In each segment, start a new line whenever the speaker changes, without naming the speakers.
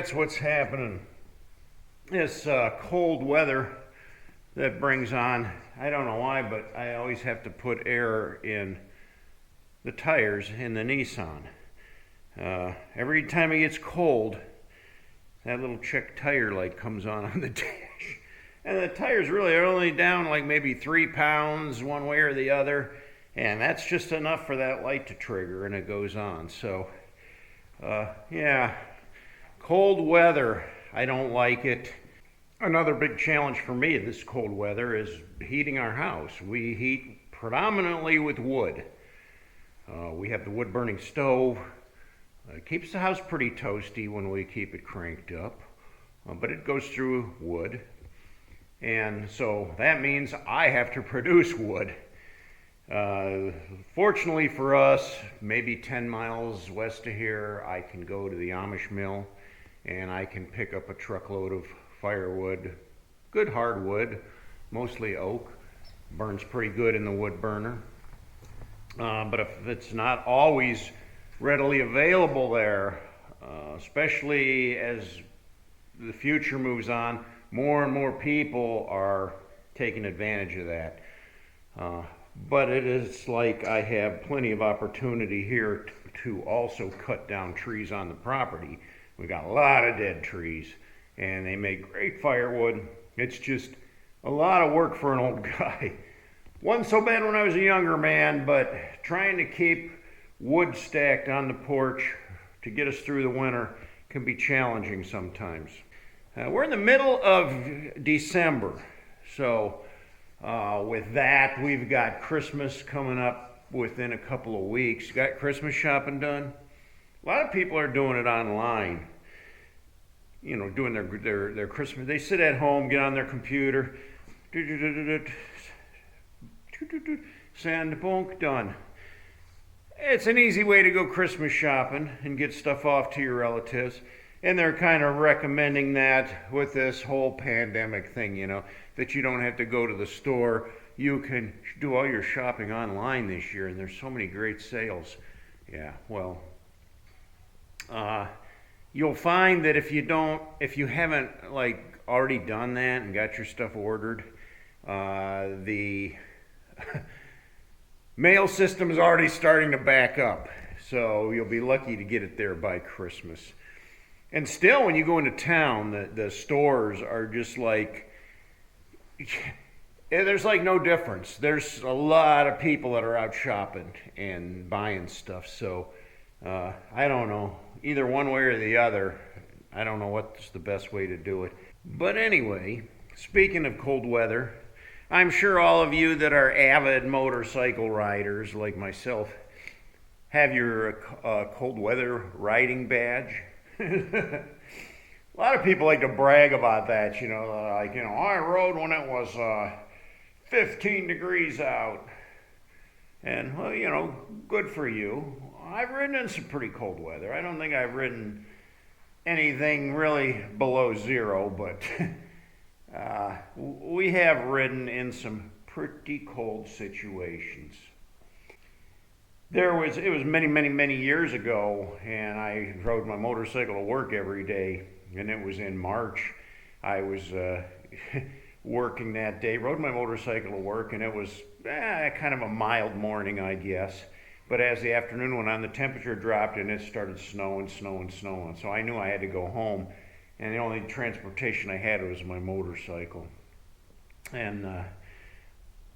that's what's happening. This cold weather that brings on, I don't know why, but I always have to put air in the tires in the Nissan. Every time it gets cold, that little check tire light comes on the dash. And the tires really are only down like maybe 3 pounds one way or the other. And that's just enough for that light to trigger, and it goes on. So, yeah, cold weather, I don't like it. Another big challenge for me this cold weather is heating our house. We heat predominantly with wood. We have the wood burning stove. It keeps the house pretty toasty when we keep it cranked up, but it goes through wood. And so that means I have to produce wood. Fortunately for us, maybe 10 miles west of here, I can go to the Amish mill and I can pick up a truckload of firewood, good hardwood, mostly oak, burns pretty good in the wood burner. But if it's not always readily available there, especially as the future moves on, more and more people are taking advantage of that. But it is like I have plenty of opportunity here to also cut down trees on the property. We got a lot of dead trees, and they make great firewood. It's just a lot of work for an old guy. Wasn't so bad when I was a younger man, but trying to keep wood stacked on the porch to get us through the winter can be challenging sometimes. We're in the middle of December, so with that, we've got Christmas coming up within a couple of weeks. You got Christmas shopping done? A lot of people are doing it online. You know, doing their Christmas. They sit at home, get on their computer, send, bonk, done. It's an easy way to go Christmas shopping and get stuff off to your relatives. And they're kind of recommending that with this whole pandemic thing, you know, that you don't have to go to the store. You can do all your shopping online this year, and there's so many great sales. Yeah, well, you'll find that if you haven't like already done that and got your stuff ordered, the mail system is already starting to back up. So you'll be lucky to get it there by Christmas. And still, when you go into town, the stores are just like, there's like no difference. There's a lot of people that are out shopping and buying stuff. So I don't know, either one way or the other. I don't know what's the best way to do it. But anyway, speaking of cold weather, I'm sure all of you that are avid motorcycle riders like myself have your cold weather riding badge. A lot of people like to brag about that, you know, I rode when it was 15 degrees out. And, well, you know, good for you. I've ridden in some pretty cold weather. I don't think I've ridden anything really below zero, but we have ridden in some pretty cold situations. It was many years ago, and I rode my motorcycle to work every day, and it was in March. I was working that day, rode my motorcycle to work, and it was kind of a mild morning, I guess. But as the afternoon went on, the temperature dropped, and it started snowing. So I knew I had to go home, and the only transportation I had was my motorcycle. And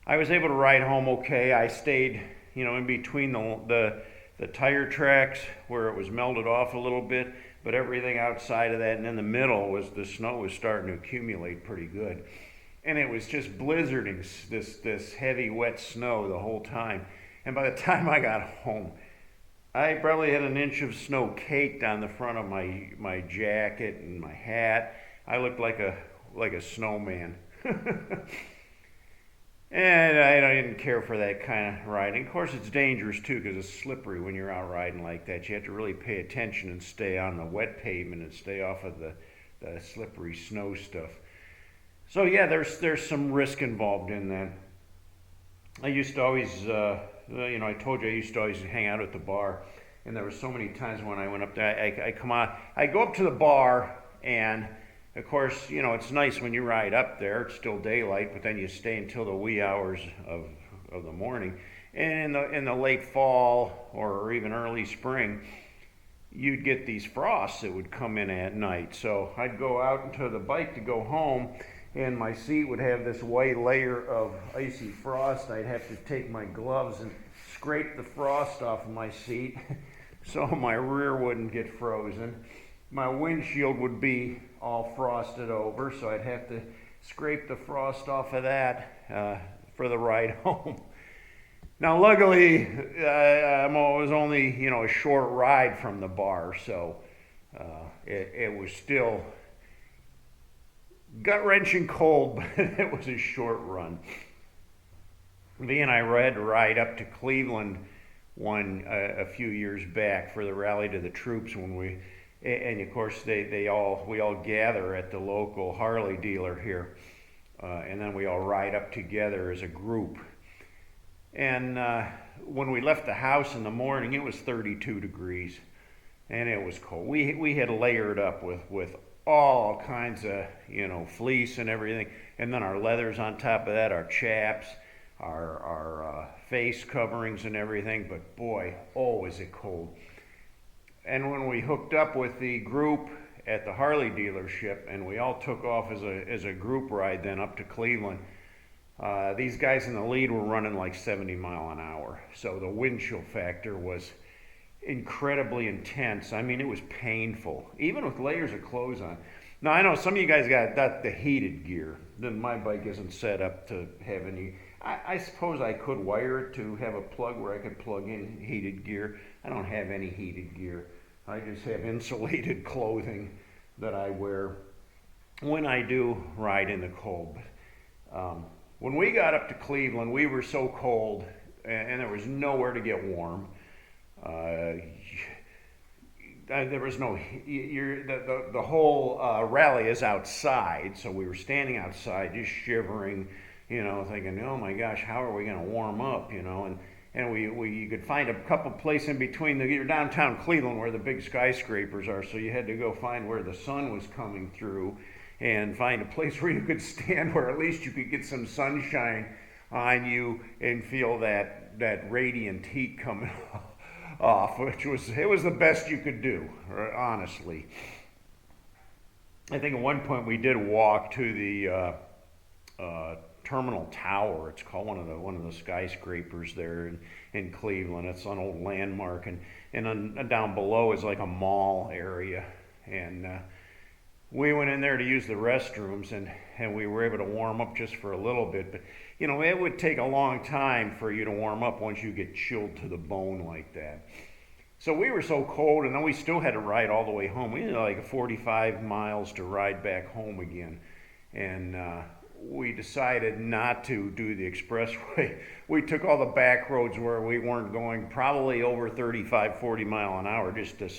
I was able to ride home okay. I stayed, you know, in between the tire tracks where it was melted off a little bit, but everything outside of that and in the middle was the snow was starting to accumulate pretty good. And it was just blizzarding, this heavy wet snow the whole time. And by the time I got home, I probably had an inch of snow caked on the front of my jacket and my hat. I looked like a snowman. And I didn't care for that kind of riding. Of course, it's dangerous, too, because it's slippery when you're out riding like that. You have to really pay attention and stay on the wet pavement and stay off of the slippery snow stuff. So, yeah, there's some risk involved in that. I used to always, I told you I used to always hang out at the bar. And there were so many times when I went up there, I come out, I go up to the bar, and of course, it's nice when you ride up there. It's still daylight, but then you stay until the wee hours of the morning. And in the late fall or even early spring, you'd get these frosts that would come in at night. So I'd go out into the bike to go home, and my seat would have this white layer of icy frost. I'd have to take my gloves and scrape the frost off of my seat so my rear wouldn't get frozen. My windshield would be all frosted over, so I'd have to scrape the frost off of that for the ride home. Now, luckily, it was only a short ride from the bar, so it was still gut-wrenching cold, but it was a short run. Lee and I had to ride up to Cleveland a few years back for the rally to the troops and of course we all gather at the local Harley dealer here, and then we all ride up together as a group. And when we left the house in the morning, it was 32 degrees, and it was cold. We had layered up with all kinds of fleece and everything, and then our leathers on top of that, our chaps, our face coverings and everything. But boy, oh, is it cold! And when we hooked up with the group at the Harley dealership, and we all took off as a group ride then up to Cleveland. These guys in the lead were running like 70 mile an hour, so the wind chill factor was incredibly intense. I mean, it was painful, even with layers of clothes on. Now, I know some of you guys got the heated gear. Then my bike isn't set up to have any. I suppose I could wire it to have a plug where I could plug in heated gear. I don't have any heated gear. I just have insulated clothing that I wear when I do ride in the cold. When we got up to Cleveland, we were so cold, and there was nowhere to get warm. There was no. The whole rally is outside, so we were standing outside, just shivering, thinking, oh my gosh, how are we going to warm up, And you could find a couple places in between you're downtown Cleveland where the big skyscrapers are, so you had to go find where the sun was coming through and find a place where you could stand where at least you could get some sunshine on you and feel that radiant heat coming off, which was the best you could do, honestly. I think at one point we did walk to the Terminal Tower. It's called one of the skyscrapers there in Cleveland. It's an old landmark, and down below is like a mall area, and we went in there to use the restrooms, and we were able to warm up just for a little bit. But it would take a long time for you to warm up once you get chilled to the bone like that. So we were so cold, and then we still had to ride all the way home. We had like 45 miles to ride back home again, and we decided not to do the expressway. We took all the back roads where we weren't going probably over 35, 40 mile an hour just to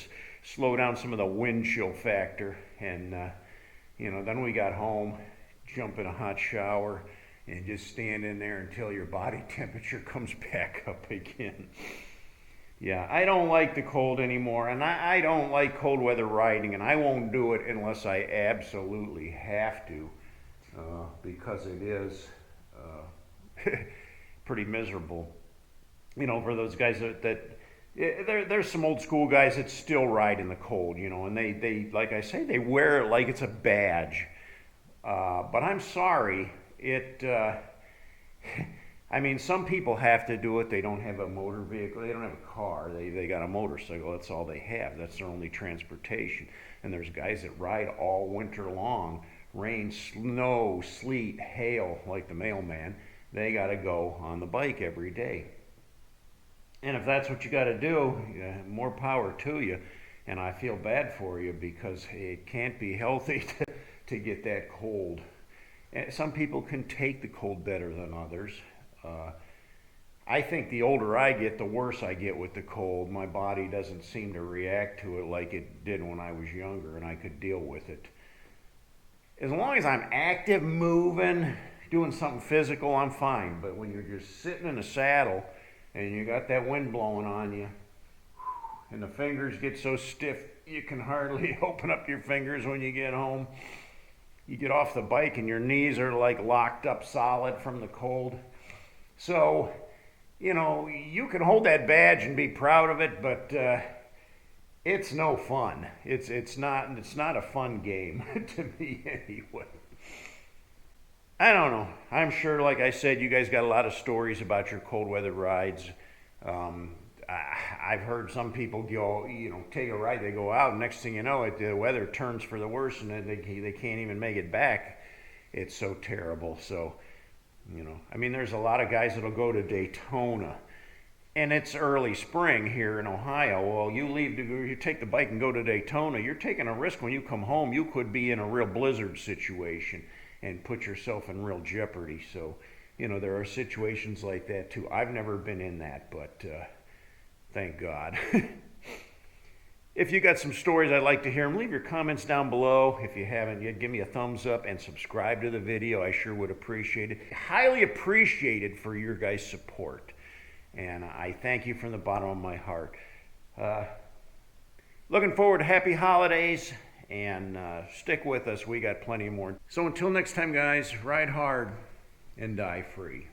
slow down some of the wind chill factor. And, then we got home, jump in a hot shower, and just stand in there until your body temperature comes back up again. Yeah, I don't like the cold anymore, and I don't like cold weather riding, and I won't do it unless I absolutely have to. Because it is pretty miserable. For those guys there's some old school guys that still ride in the cold, and they like I say, they wear it like it's a badge. But I'm sorry, I mean, some people have to do it. They don't have a motor vehicle. They don't have a car. They got a motorcycle. That's all they have. That's their only transportation. And there's guys that ride all winter long. Rain, snow, sleet, hail, like the mailman. They got to go on the bike every day. And if that's what you got to do, more power to you. And I feel bad for you because it can't be healthy to get that cold. And some people can take the cold better than others. I think the older I get, the worse I get with the cold. My body doesn't seem to react to it like it did when I was younger, and I could deal with it. As long as I'm active, moving, doing something physical, I'm fine. But when you're just sitting in a saddle and you got that wind blowing on you, and the fingers get so stiff you can hardly open up your fingers when you get home. You get off the bike and your knees are like locked up solid from the cold. So, you know, you can hold that badge and be proud of it, but it's no fun. It's not a fun game to me anyway. I don't know. I'm sure, like I said, you guys got a lot of stories about your cold weather rides. I've heard some people go, you know, take a ride, they go out, and next thing you know, the weather turns for the worse, and then they can't even make it back. It's so terrible. So, you know, I mean, there's a lot of guys that'll go to Daytona, and it's early spring here in Ohio. Well, you take the bike and go to Daytona, you're taking a risk when you come home. You could be in a real blizzard situation and put yourself in real jeopardy. So, you know, there are situations like that too. I've never been in that, but thank God. If you got some stories, I'd like to hear them. Leave your comments down below. If you haven't yet, give me a thumbs up and subscribe to the video. I sure would appreciate it. Highly appreciated for your guys' support. And I thank you from the bottom of my heart. Looking forward to happy holidays, and stick with us. We got plenty more. So until next time, guys, ride hard and die free.